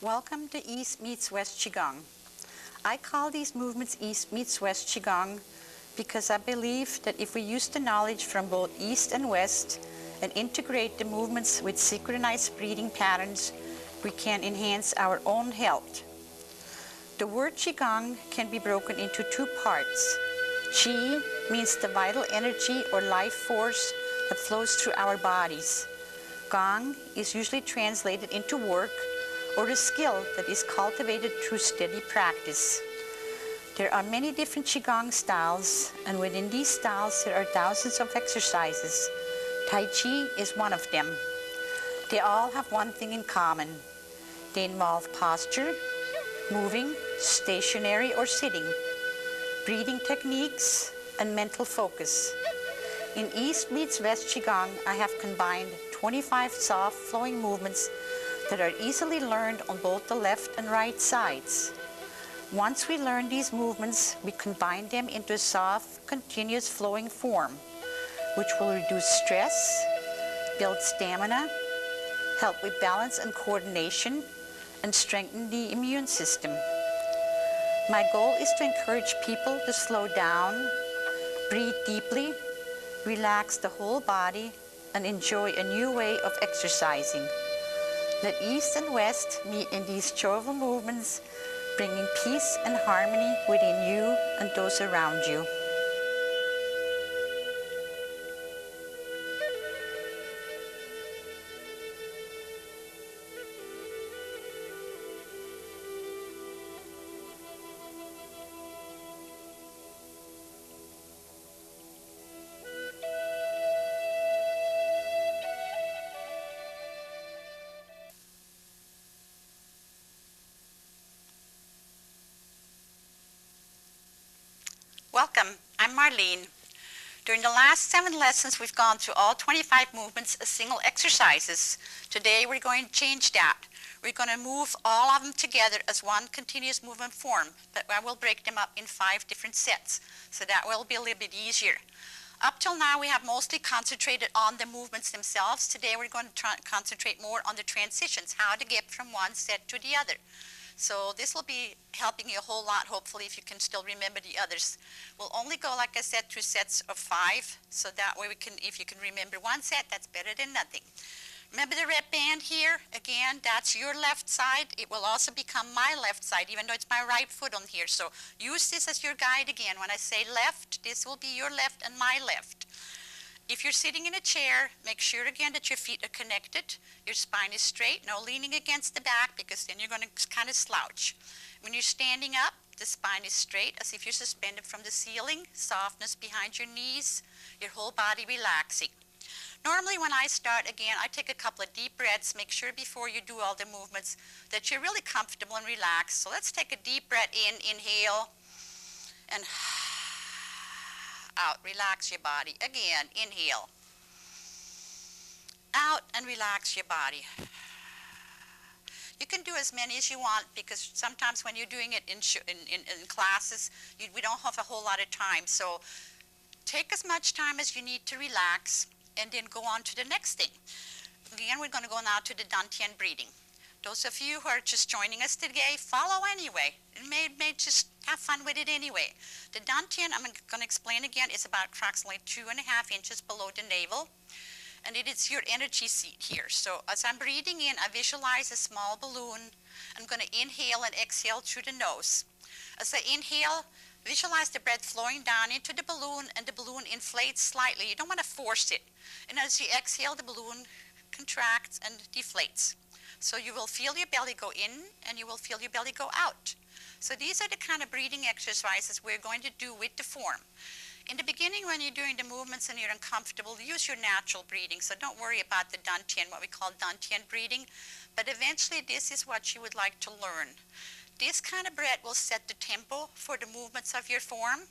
Welcome to East Meets West Qigong. I call these movements East Meets West Qigong because I believe that if we use the knowledge from both East and West and integrate the movements with synchronized breathing patterns, we can enhance our own health. The word Qigong can be broken into two parts. Qi means the vital energy or life force that flows through our bodies. Gong is usually translated into work or a skill that is cultivated through steady practice. There are many different Qigong styles, and within these styles there are thousands of exercises. Tai Chi is one of them. They all have one thing in common. They involve posture, moving, stationary or sitting, breathing techniques, and mental focus. In East Meets West Qigong, I have combined 25 soft flowing movements that are easily learned on both the left and right sides. Once we learn these movements, we combine them into a soft, continuous flowing form, which will reduce stress, build stamina, help with balance and coordination, and strengthen the immune system. My goal is to encourage people to slow down, breathe deeply, relax the whole body, and enjoy a new way of exercising. Let East and West meet in these joyful movements, bringing peace and harmony within you and those around you. Welcome, I'm Marlene. During the last 7 lessons, we've gone through all 25 movements as single exercises. Today, we're going to change that. We're going to move all of them together as one continuous movement form, but I will break them up in 5 different sets, so that will be a little bit easier. Up till now, we have mostly concentrated on the movements themselves. Today, we're going to concentrate more on the transitions, how to get from one set to the other. So this will be helping you a whole lot, hopefully, if you can still remember the others. We'll only go, like I said, through sets of 5, so that way we can, if you can remember one set, that's better than nothing. Remember the red band here? Again, that's your left side. It will also become my left side, even though it's my right foot on here. So use this as your guide again. When I say left, this will be your left and my left. If you're sitting in a chair, make sure again that your feet are connected, your spine is straight, no leaning against the back because then you're going to kind of slouch. When you're standing up, the spine is straight as if you're suspended from the ceiling, softness behind your knees, your whole body relaxing. Normally when I start again, I take a couple of deep breaths, make sure before you do all the movements that you're really comfortable and relaxed. So let's take a deep breath in, inhale, and out, relax your body. Again, inhale. Out and relax your body. You can do as many as you want because sometimes when you're doing it in classes, we don't have a whole lot of time. So take as much time as you need to relax and then go on to the next thing. Again, we're going to go now to the Dantian breathing. Those of you who are just joining us today, follow anyway. It may just have fun with it anyway. The Dantian, I'm going to explain again, is about approximately 2.5 inches below the navel. And it is your energy seat here. So as I'm breathing in, I visualize a small balloon. I'm going to inhale and exhale through the nose. As I inhale, visualize the breath flowing down into the balloon, and the balloon inflates slightly. You don't want to force it. And as you exhale, the balloon contracts and deflates. So you will feel your belly go in, and you will feel your belly go out. So these are the kind of breathing exercises we're going to do with the form. In the beginning, when you're doing the movements and you're uncomfortable, use your natural breathing. So don't worry about the Dantian, what we call Dantian breathing. But eventually, this is what you would like to learn. This kind of breath will set the tempo for the movements of your form.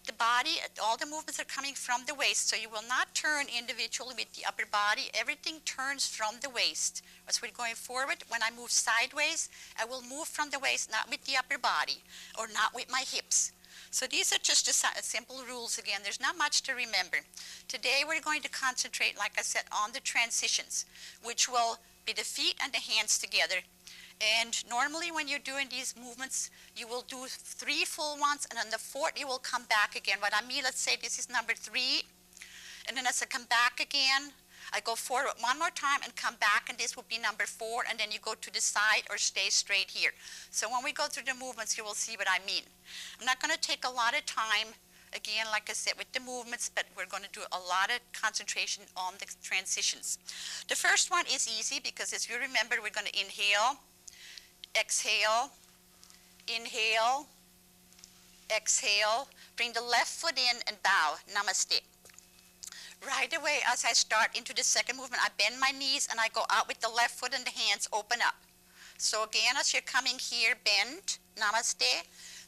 The body, all the movements are coming from the waist, so you will not turn individually with the upper body. Everything turns from the waist. As we're going forward, when I move sideways, I will move from the waist, not with the upper body, or not with my hips. So these are just simple rules again. There's not much to remember. Today we're going to concentrate, like I said, on the transitions, which will be the feet and the hands together. And normally when you're doing these movements, you will do 3 full ones, and on the 4th you will come back again. What I mean, let's say this is number 3, and then as I come back again, I go forward one more time and come back, and this will be number 4, and then you go to the side or stay straight here. So when we go through the movements, you will see what I mean. I'm not going to take a lot of time, again, like I said, with the movements, but we're going to do a lot of concentration on the transitions. The first one is easy because, as you remember, we're going to inhale, exhale, inhale, exhale, bring the left foot in and bow, namaste. Right away, as I start into the second movement, I bend my knees and I go out with the left foot and the hands open up. So again, as you're coming here, bend, namaste,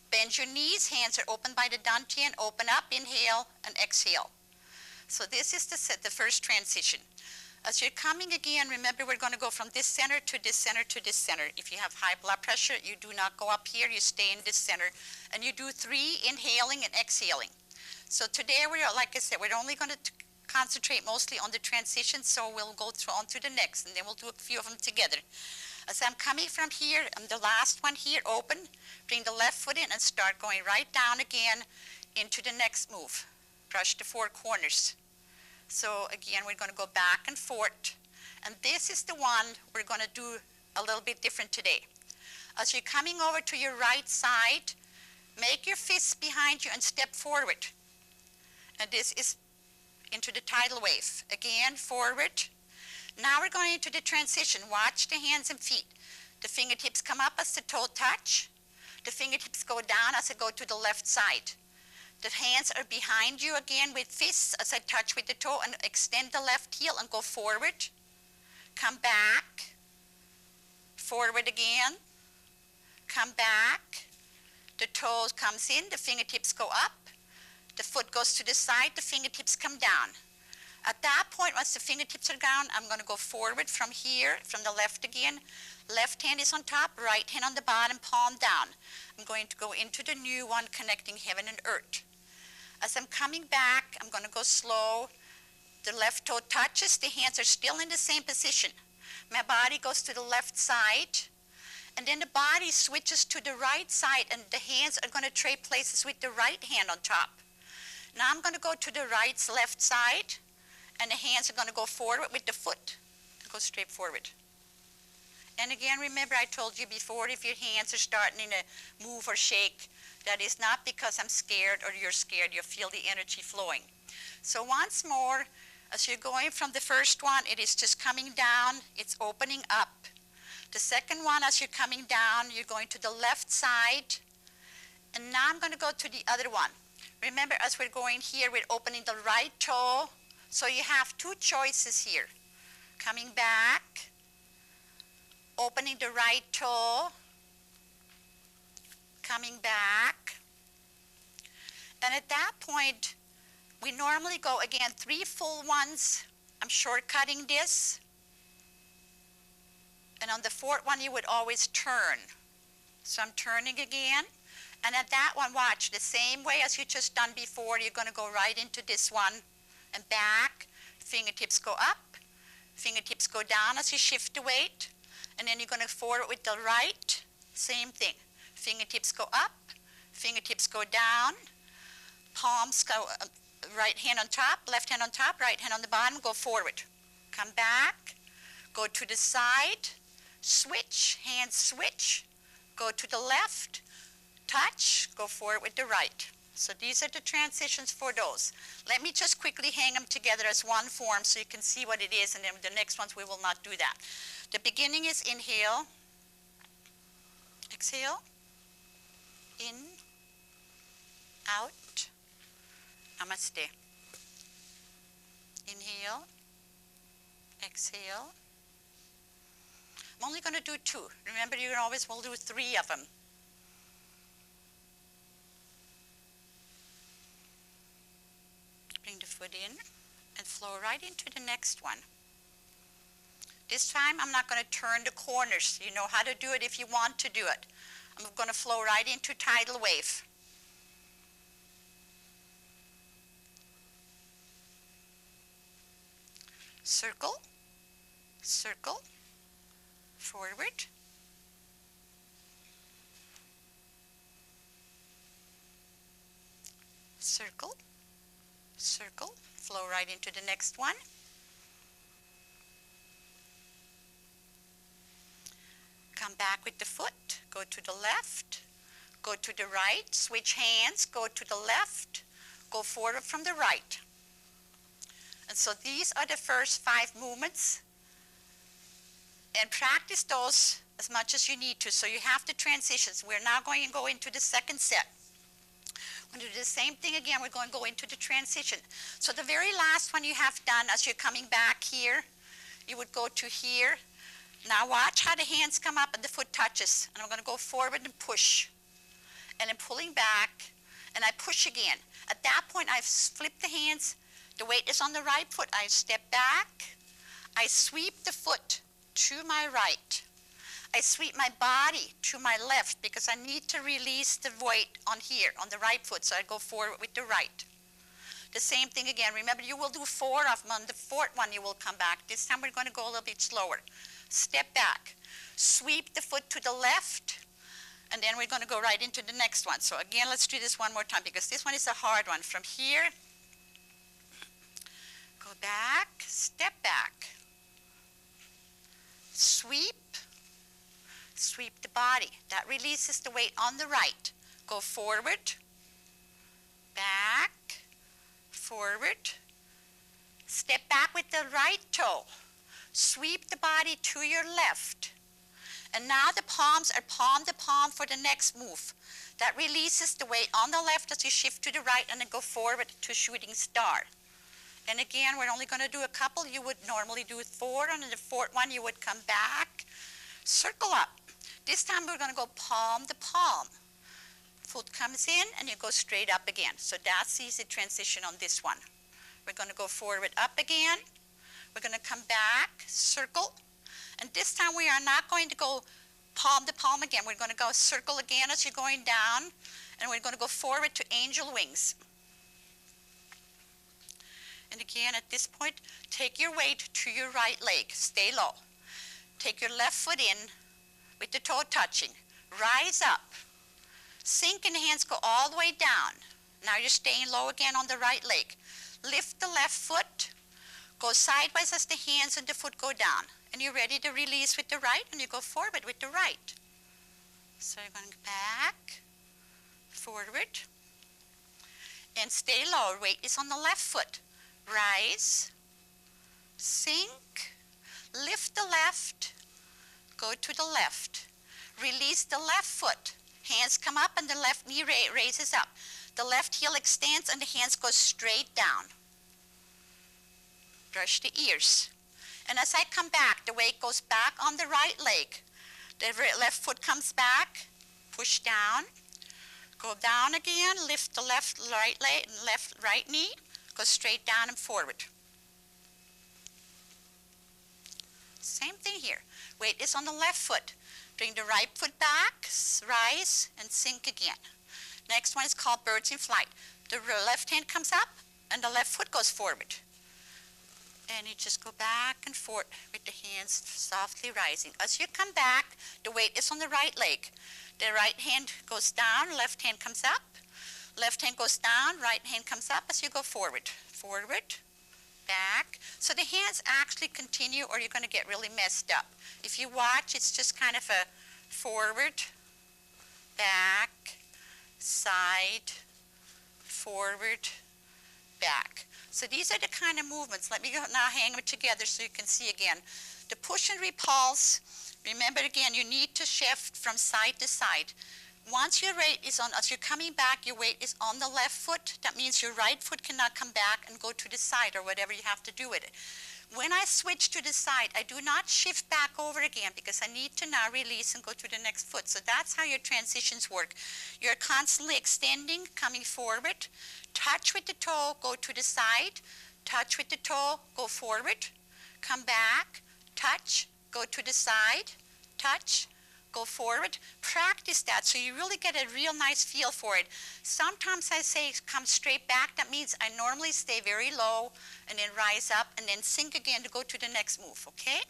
bend your knees, hands are open by the dantian, open up, inhale, and exhale. So this is the first transition. As you're coming again, remember we're going to go from this center to this center to this center. If you have high blood pressure, you do not go up here, you stay in this center. And you do 3 inhaling and exhaling. So today, like I said, we're only going to concentrate mostly on the transition, so we'll go on to the next, and then we'll do a few of them together. As I'm coming from here, the last one here, open, bring the left foot in and start going right down again into the next move. Brush the 4 corners. So again, we're going to go back and forth. And this is the one we're going to do a little bit different today. As you're coming over to your right side, make your fists behind you and step forward. And this is into the tidal wave. Again, forward. Now we're going into the transition. Watch the hands and feet. The fingertips come up as the toe touch. The fingertips go down as I go to the left side. The hands are behind you again with fists as I touch with the toe and extend the left heel and go forward. Come back. Forward again. Come back. The toe comes in, the fingertips go up. The foot goes to the side, the fingertips come down. At that point, once the fingertips are down, I'm going to go forward from here, from the left again. Left hand is on top, right hand on the bottom, palm down. I'm going to go into the new one, connecting heaven and earth. As I'm coming back, I'm going to go slow. The left toe touches, the hands are still in the same position. My body goes to the left side, and then the body switches to the right side, and the hands are going to trade places with the right hand on top. Now I'm going to go to the left side, and the hands are going to go forward with the foot. Go straight forward. And again, remember I told you before, if your hands are starting to move or shake, that is not because I'm scared or you're scared. You feel the energy flowing. So once more, as you're going from the first one, it is just coming down. It's opening up. The second one, as you're coming down, you're going to the left side. And now I'm going to go to the other one. Remember, as we're going here, we're opening the right toe. So you have 2 choices here. Coming back, opening the right toe, coming back. And at that point, we normally go again 3 full ones. I'm shortcutting this. And on the 4th one, you would always turn. So I'm turning again. And at that one, watch, the same way as you just done before, you're going to go right into this one and back. Fingertips go up. Fingertips go down as you shift the weight. And then you're going to forward with the right. Same thing. Fingertips go up. Fingertips go down. Palms go, right hand on top, left hand on top, right hand on the bottom, go forward. Come back. Go to the side. Switch. Hands switch. Go to the left. Touch, go forward with the right. So these are the transitions for those. Let me just quickly hang them together as one form so you can see what it is, and then the next ones we will not do that. The beginning is inhale, exhale, in, out, namaste. Inhale, exhale. I'm only going to do 2. Remember, you always will do 3 of them. Bring the foot in and flow right into the next one. This time I'm not going to turn the corners. You know how to do it if you want to do it. I'm going to flow right into tidal wave. Circle, circle, forward, circle, circle, flow right into the next one. Come back with the foot, go to the left, go to the right, switch hands, go to the left, go forward from the right. And so these are the first 5 movements. And practice those as much as you need to. So you have the transitions. We're now going to go into the second set. We're going to do the same thing again. We're going to go into the transition. So the very last one you have done as you're coming back here, you would go to here. Now watch how the hands come up and the foot touches. And I'm going to go forward and push. And I'm pulling back, and I push again. At that point, I've flipped the hands. The weight is on the right foot. I step back. I sweep the foot to my right. I sweep my body to my left because I need to release the weight on here, on the right foot, so I go forward with the right. The same thing again. Remember, you will do 4 of them. On the 4th one, you will come back. This time, we're going to go a little bit slower. Step back. Sweep the foot to the left, and then we're going to go right into the next one. So again, let's do this one more time because this one is a hard one. From here, go back, step back. Sweep, sweep the body. That releases the weight on the right. Go forward, back, forward. Step back with the right toe. Sweep the body to your left. And now the palms are palm to palm for the next move. That releases the weight on the left as you shift to the right and then go forward to shooting star. And again, we're only going to do a couple. You would normally do 4, and in the 4th one, you would come back, circle up. This time, we're going to go palm to palm. Foot comes in, and you go straight up again. So that's easy transition on this one. We're going to go forward up again. We're going to come back, circle. And this time, we are not going to go palm to palm again. We're going to go circle again as you're going down, and we're going to go forward to angel wings. And again, at this point, take your weight to your right leg. Stay low. Take your left foot in with the toe touching. Rise up. Sink and hands go all the way down. Now you're staying low again on the right leg. Lift the left foot. Go sideways as the hands and the foot go down. And you're ready to release with the right, and you go forward with the right. So you're going back, forward, and stay low. Weight is on the left foot. Rise, sink, lift the left, go to the left. Release the left foot. Hands come up and the left knee raises up. The left heel extends and the hands go straight down. Brush the ears. And as I come back, the weight goes back on the right leg. The left foot comes back, push down, go down again, lift the left right leg, left right knee. Go straight down and forward. Same thing here. Weight is on the left foot. Bring the right foot back, rise, and sink again. Next one is called birds in flight. The left hand comes up, and the left foot goes forward. And you just go back and forth with the hands softly rising. As you come back, the weight is on the right leg. The right hand goes down, left hand comes up. Left hand goes down, right hand comes up as you go forward. Forward, back. So the hands actually continue or you're going to get really messed up. If you watch, it's just kind of a forward, back, side, forward, back. So these are the kind of movements. Let me now hang them together so you can see again. The push and repulse, remember again, you need to shift from side to side. Once your weight is on, as you're coming back, your weight is on the left foot. That means your right foot cannot come back and go to the side or whatever you have to do with it. When I switch to the side, I do not shift back over again because I need to now release and go to the next foot. So that's how your transitions work. You're constantly extending, coming forward, touch with the toe, go to the side, touch with the toe, go forward, come back, touch, go to the side, touch, go forward. Practice that so you really get a real nice feel for it. Sometimes I say come straight back. That means I normally stay very low and then rise up and then sink again to go to the next move, okay?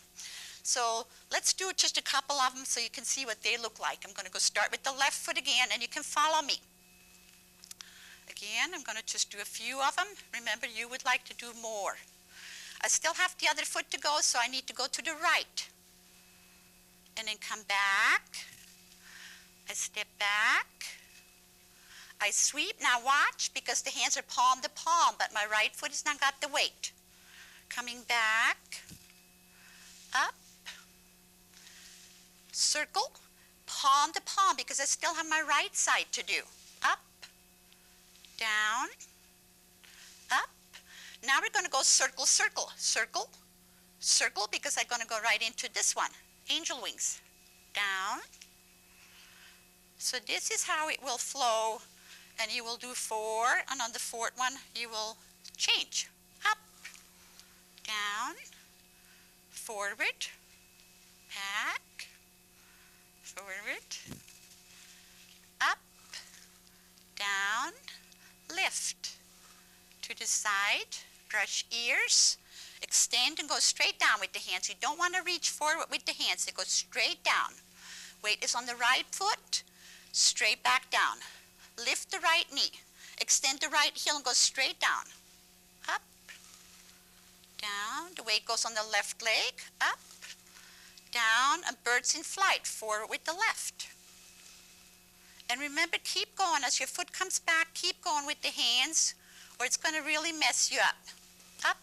So let's do just a couple of them so you can see what they look like. I'm going to go start with the left foot again and you can follow me. Again, I'm going to just do a few of them. Remember, you would like to do more. I still have the other foot to go, so I need to go to the right. And then come back. I step back. I sweep. Now watch, because the hands are palm to palm, but my right foot has not got the weight. Coming back. Up. Circle. Palm to palm, because I still have my right side to do. Up. Down. Up. Now we're going to go circle, circle, circle, circle, because I'm going to go right into this one. Angel wings. Down. So this is how it will flow, and you will do 4, and on the 4th one you will change. Up, down, forward, back, forward, up, down, lift, to the side, brush ears, extend and go straight down with the hands. You don't want to reach forward with the hands. They go straight down. Weight is on the right foot, straight back down. Lift the right knee, extend the right heel and go straight down. Up, down. The weight goes on the left leg, up, down, and birds in flight, forward with the left. And remember, keep going. As your foot comes back, keep going with the hands, or it's going to really mess you up. Up,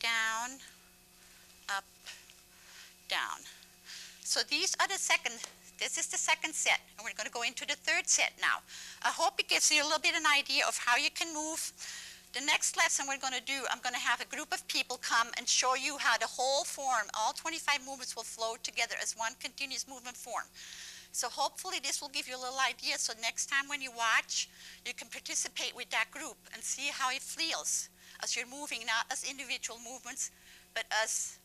down, up, down. So these are this is the second set, and we're going to go into the third set now. I hope it gives you a little bit of an idea of how you can move. The next lesson we're going to do, I'm going to have a group of people come and show you how the whole form, all 25 movements will flow together as one continuous movement form. So hopefully this will give you a little idea, so next time when you watch, you can participate with that group and see how it feels as you're moving, not as individual movements, but as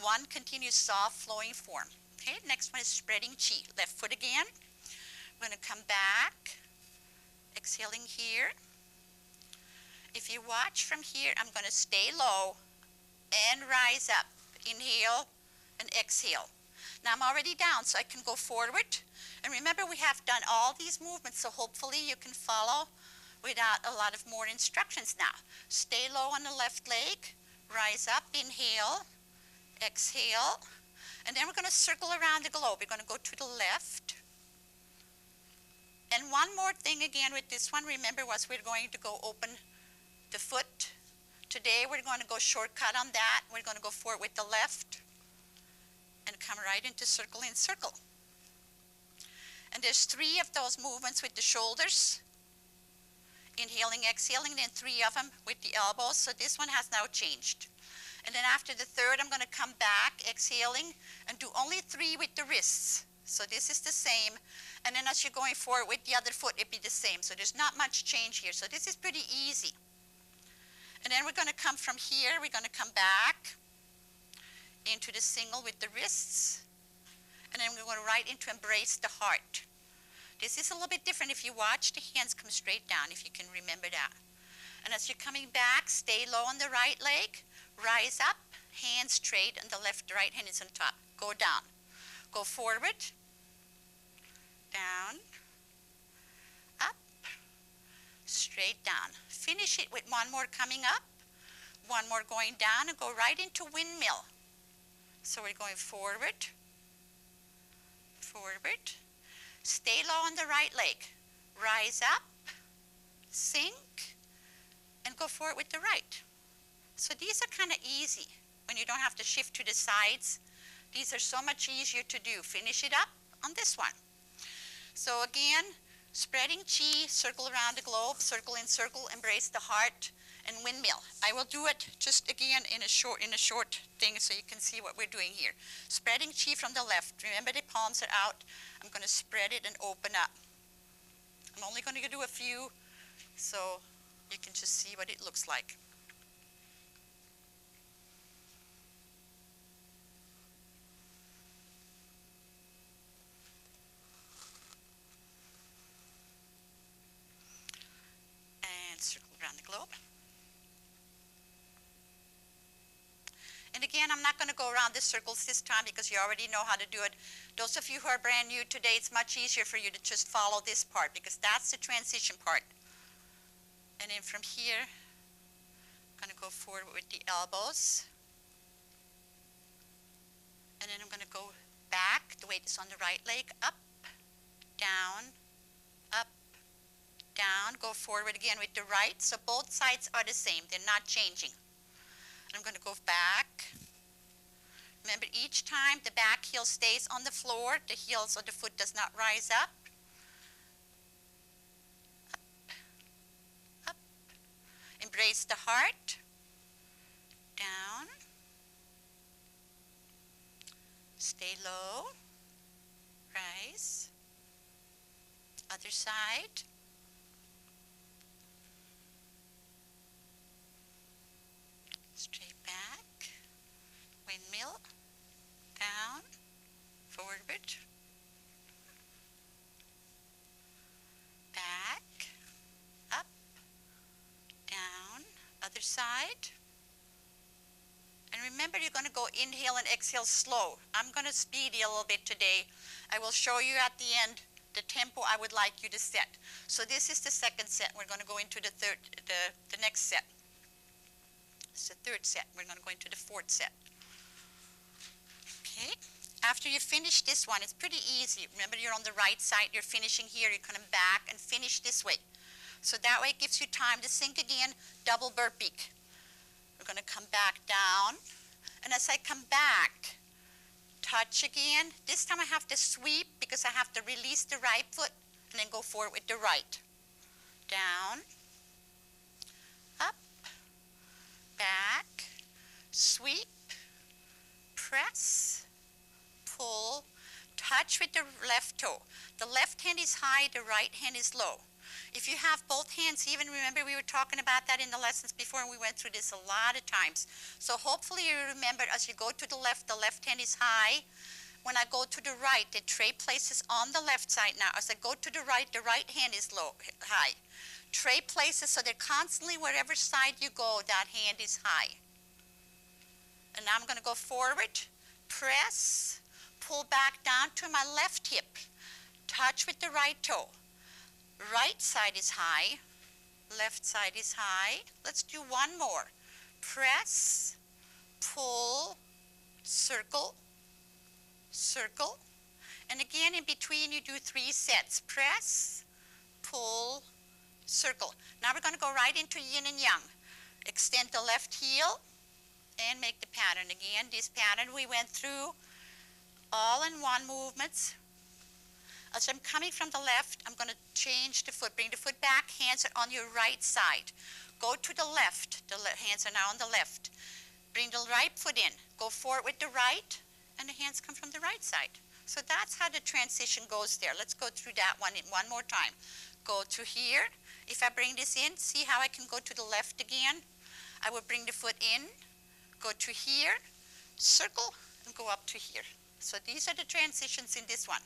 one continuous soft flowing form. Okay, next one is spreading chi. Left foot again. I'm going to come back, exhaling here. If you watch from here, I'm going to stay low and rise up. Inhale and exhale. Now I'm already down, so I can go forward. And remember, we have done all these movements, so hopefully you can follow without a lot of more instructions now. Stay low on the left leg, rise up, inhale, exhale, and then we're going to circle around the globe. We're going to go to the left. And one more thing again with this one, remember, was we're going to go open the foot. Today we're going to go shortcut on that. We're going to go forward with the left and come right into circle in circle. And there's 3 of those movements with the shoulders. Inhaling, exhaling, then 3 of them with the elbows. So this one has now changed. And then after the third, I'm going to come back, exhaling, and do only 3 with the wrists. So this is the same. And then as you're going forward with the other foot, it'd be the same. So there's not much change here. So this is pretty easy. And then we're going to come from here. We're going to come back into the single with the wrists. And then we're going right into embrace the heart. This is a little bit different. If you watch, the hands come straight down, if you can remember that. And as you're coming back, stay low on the right leg. Rise up, hands straight, and the right hand is on top. Go down. Go forward, down, up, straight down. Finish it with one more coming up, one more going down, and go right into windmill. So we're going forward, forward. Stay low on the right leg. Rise up, sink, and go forward with the right. So these are kind of easy when you don't have to shift to the sides. These are so much easier to do. Finish it up on this one. So again, spreading chi, circle around the globe, circle in circle, embrace the heart, and windmill. I will do it just again in a short thing so you can see what we're doing here. Spreading chi from the left. Remember, the palms are out. I'm going to spread it and open up. I'm only going to do a few so you can just see what it looks like. Circle around the globe. And again, I'm not going to go around the circles this time because you already know how to do it. Those of you who are brand new today, it's much easier for you to just follow this part because that's the transition part. And then from here, I'm going to go forward with the elbows. And then I'm going to go back. The weight is on the right leg. Up, down, up, down. Go forward again with the right. So both sides are the same. They're not changing. And I'm going to go back. Remember, each time the back heel stays on the floor, the heels of the foot does not rise up. Up, up. Embrace the heart. Down. Stay low. Rise. Other side. Straight back. Windmill. Down. Forward. Back. Up. Down. Other side. And remember, you're going to go inhale and exhale slow. I'm going to speed you a little bit today. I will show you at the end the tempo I would like you to set. So this is the second set. We're going to go into the next set. It's the third set. We're going to go into the fourth set. Okay. After you finish this one, it's pretty easy. Remember, you're on the right side. You're finishing here. You're coming back and finish this way. So that way it gives you time to sink again, double burpee. We're going to come back down. And as I come back, touch again. This time I have to sweep because I have to release the right foot and then go forward with the right. Down, up, back, sweep, press, pull, touch with the left toe. The left hand is high, the right hand is low. If you have both hands, even remember we were talking about that in the lessons before, and we went through this a lot of times. So hopefully you remember as you go to the left hand is high. When I go to the right, the tray places on the left side now. As I go to the right hand is low, high. Tray places, so they're constantly, wherever side you go, that hand is high. And now I'm going to go forward, press, pull back down to my left hip, touch with the right toe. Right side is high, left side is high. Let's do one more. Press, pull, circle, circle. And again, in between, you do 3 sets. Press, pull, circle. Now we're going to go right into yin and yang. Extend the left heel and make the pattern again. This pattern we went through all in one movements. As I'm coming from the left, I'm going to change the foot. Bring the foot back. Hands are on your right side. Go to the left. The hands are now on the left. Bring the right foot in. Go forward with the right, and the hands come from the right side. So that's how the transition goes there. Let's go through that one more time. Go to here. If I bring this in, see how I can go to the left again? I will bring the foot in, go to here, circle, and go up to here. So these are the transitions in this one.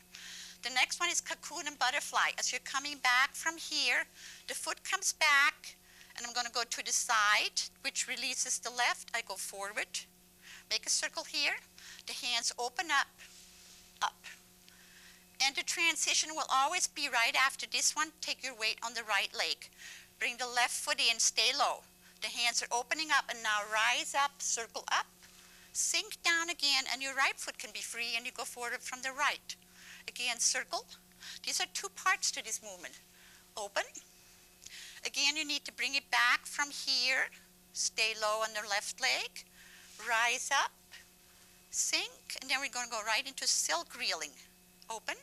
The next one is cocoon and butterfly. As you're coming back from here, the foot comes back, and I'm going to go to the side, which releases the left. I go forward, make a circle here. The hands open up, up. And the transition will always be right after this one. Take your weight on the right leg. Bring the left foot in, stay low. The hands are opening up, and now rise up, circle up, sink down again, and your right foot can be free, and you go forward from the right. Again, circle. These are 2 parts to this movement. Open. Again, you need to bring it back from here. Stay low on the left leg. Rise up, sink, and then we're going to go right into silk reeling. Open,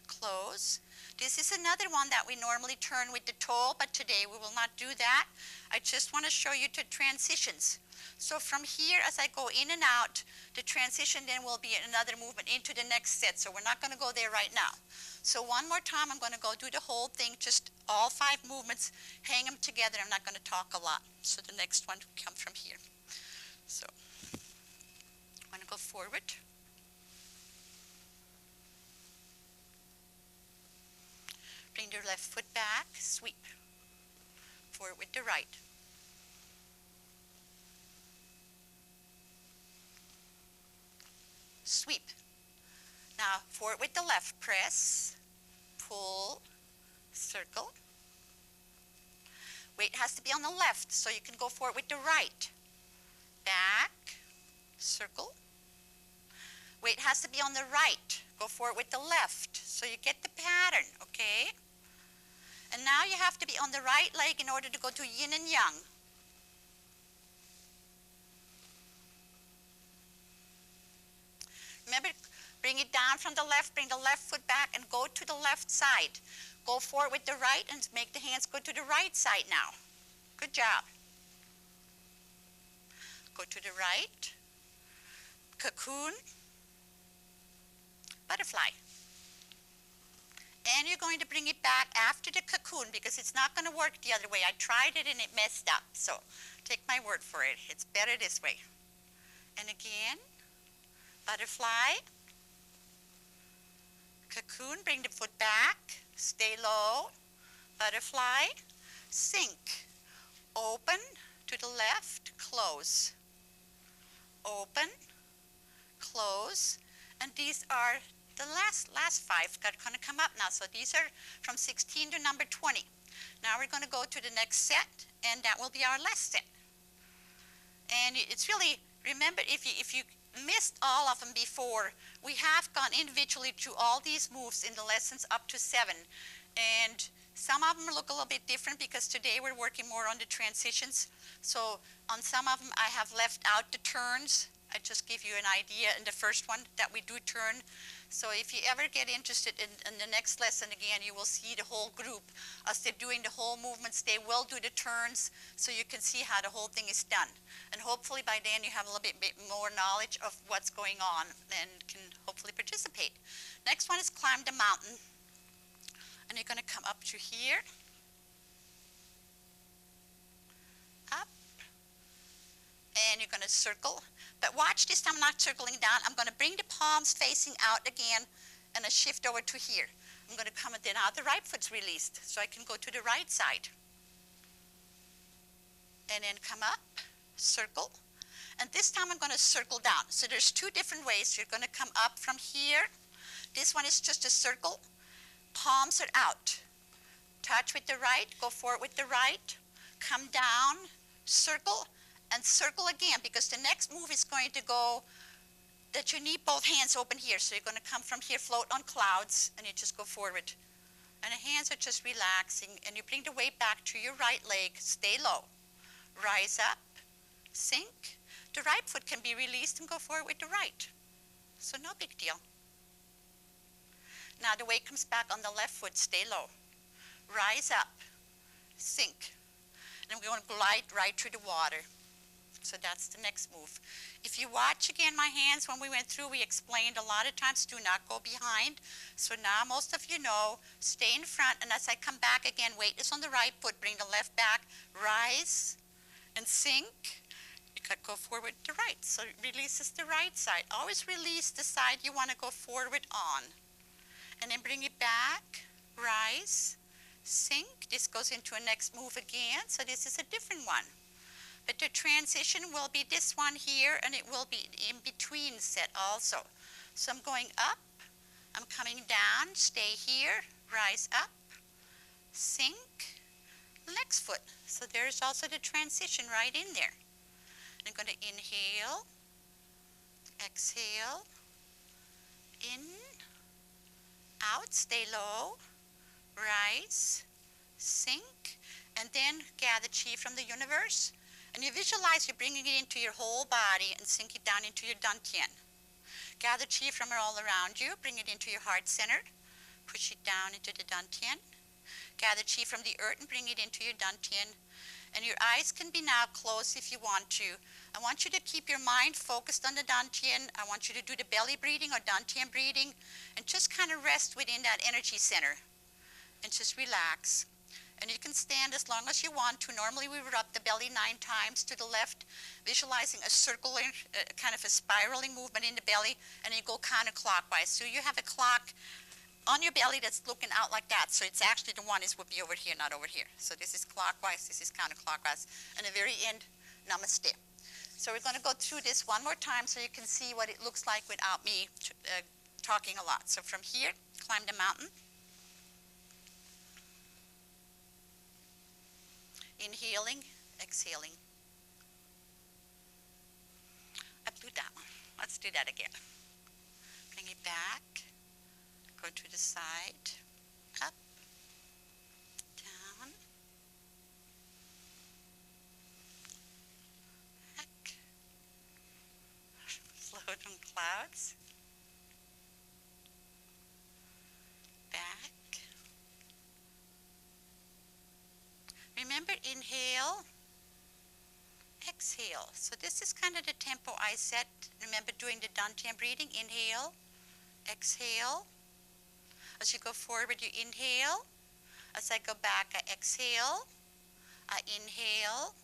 close. This is another one that we normally turn with the toe, but today we will not do that. I just want to show you the transitions. So from here, as I go in and out, the transition then will be another movement into the next set. So we're not going to go there right now. So one more time, I'm going to go do the whole thing, just all 5 movements, hang them together. I'm not going to talk a lot. So the next one will come from here. So I'm going to go forward. Bring your left foot back, sweep. Forward with the right. Sweep. Now forward with the left, press, pull, circle. Weight has to be on the left, so you can go forward with the right. Back, circle. Weight has to be on the right. Go forward with the left, so you get the pattern, okay? And now you have to be on the right leg in order to go to yin and yang. Remember, bring it down from the left, bring the left foot back and go to the left side. Go forward with the right and make the hands go to the right side now. Good job. Go to the right. Cocoon. Butterfly. And you're going to bring it back after the cocoon because it's not going to work the other way. I tried it and it messed up. So take my word for it. It's better this way. And again, butterfly. Cocoon, bring the foot back. Stay low. Butterfly. Sink. Open to the left. Close. Open. Close. And these are the last 5 that are going to come up now. So these are from 16 to number 20. Now we're going to go to the next set, and that will be our last set. And it's really, remember, if you missed all of them before, we have gone individually through all these moves in the lessons up to 7. And some of them look a little bit different because today we're working more on the transitions. So on some of them I have left out the turns. I just give you an idea in the first one that we do turn. So if you ever get interested in the next lesson again, you will see the whole group. As they're doing the whole movements, they will do the turns so you can see how the whole thing is done. And hopefully by then you have a little bit more knowledge of what's going on and can hopefully participate. Next one is climb the mountain. And you're going to come up to here. Up. And you're going to circle. But watch this time, I'm not circling down. I'm going to bring the palms facing out again and I shift over to here. I'm going to come and then now the right foot's released so I can go to the right side. And then come up, circle. And this time I'm going to circle down. So there's 2 different ways. You're going to come up from here. This one is just a circle. Palms are out. Touch with the right, go forward with the right. Come down, circle. And circle again, because the next move is going to go that you need both hands open here. So you're going to come from here, float on clouds, and you just go forward. And the hands are just relaxing, and you bring the weight back to your right leg. Stay low. Rise up, sink. The right foot can be released and go forward with the right. So no big deal. Now the weight comes back on the left foot. Stay low. Rise up, sink. And we're going to glide right through the water. So that's the next move. If you watch again my hands when we went through, we explained a lot of times do not go behind. So now most of you know, stay in front, and as I come back again, weight is on the right foot, bring the left back, rise and sink. You could go forward to right. So it releases the right side. Always release the side you want to go forward on. And then bring it back, rise, sink. This goes into a next move again, so this is a different one. But the transition will be this one here, and it will be in between set also. So I'm going up, I'm coming down, stay here, rise up, sink, next foot. So there's also the transition right in there. I'm going to inhale, exhale, in, out, stay low, rise, sink, and then gather chi from the universe. And you visualize you're bringing it into your whole body and sink it down into your dantian. Gather chi from all around you, bring it into your heart center, push it down into the dantian. Gather chi from the earth and bring it into your dantian. And your eyes can be now closed if you want to. I want you to keep your mind focused on the dantian. I want you to do the belly breathing or dantian breathing and just kind of rest within that energy center and just relax. And you can stand as long as you want to. Normally we rub the belly 9 times to the left, visualizing a circular, kind of a spiraling movement in the belly, and you go counterclockwise. So you have a clock on your belly that's looking out like that. So it's actually the one is would be over here, not over here. So this is clockwise, this is counterclockwise. And the very end, namaste. So we're going to go through this one more time so you can see what it looks like without me talking a lot. So from here, climb the mountain. Inhaling, exhaling. I blew that one. Let's do that again. Bring it back. Go to the side. Up. Down. Back. Slow down clouds. Back. Remember, inhale, exhale. So this is kind of the tempo I set. Remember doing the dantian breathing. Inhale, exhale. As you go forward, you inhale. As I go back, I exhale. I inhale,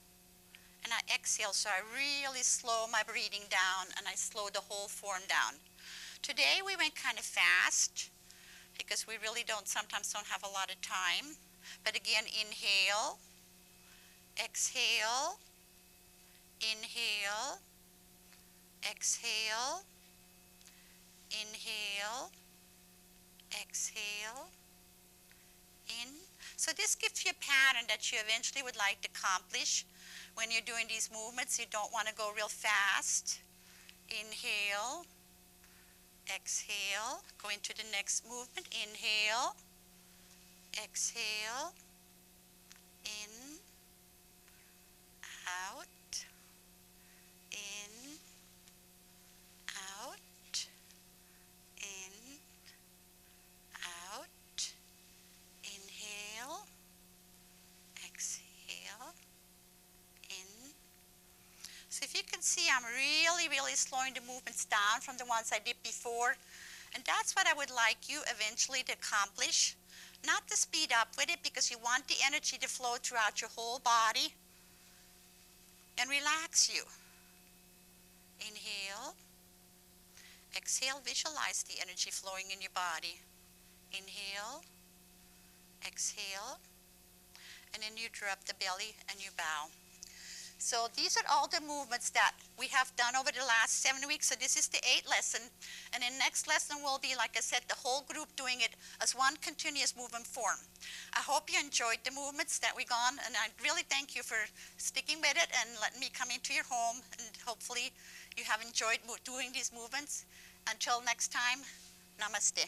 and I exhale. So I really slow my breathing down, and I slow the whole form down. Today we went kind of fast because we really sometimes don't have a lot of time. But again, inhale, exhale, inhale, exhale, inhale, exhale, in. So this gives you a pattern that you eventually would like to accomplish when you're doing these movements. You don't want to go real fast. Inhale, exhale, go into the next movement. Inhale, exhale, in, out, in, out, in, out, inhale, exhale, in. So if you can see, I'm really slowing the movements down from the ones I did before. And that's what I would like you eventually to accomplish. Not to speed up with it, because you want the energy to flow throughout your whole body and relax you. Inhale. Exhale, visualize the energy flowing in your body. Inhale. Exhale. And then you drop the belly and you bow. So these are all the movements that we have done over the last 7 weeks. So this is the 8th lesson. And the next lesson will be, like I said, the whole group doing it as one continuous movement form. I hope you enjoyed the movements that we've gone. And I really thank you for sticking with it and letting me come into your home. And hopefully you have enjoyed doing these movements. Until next time, namaste.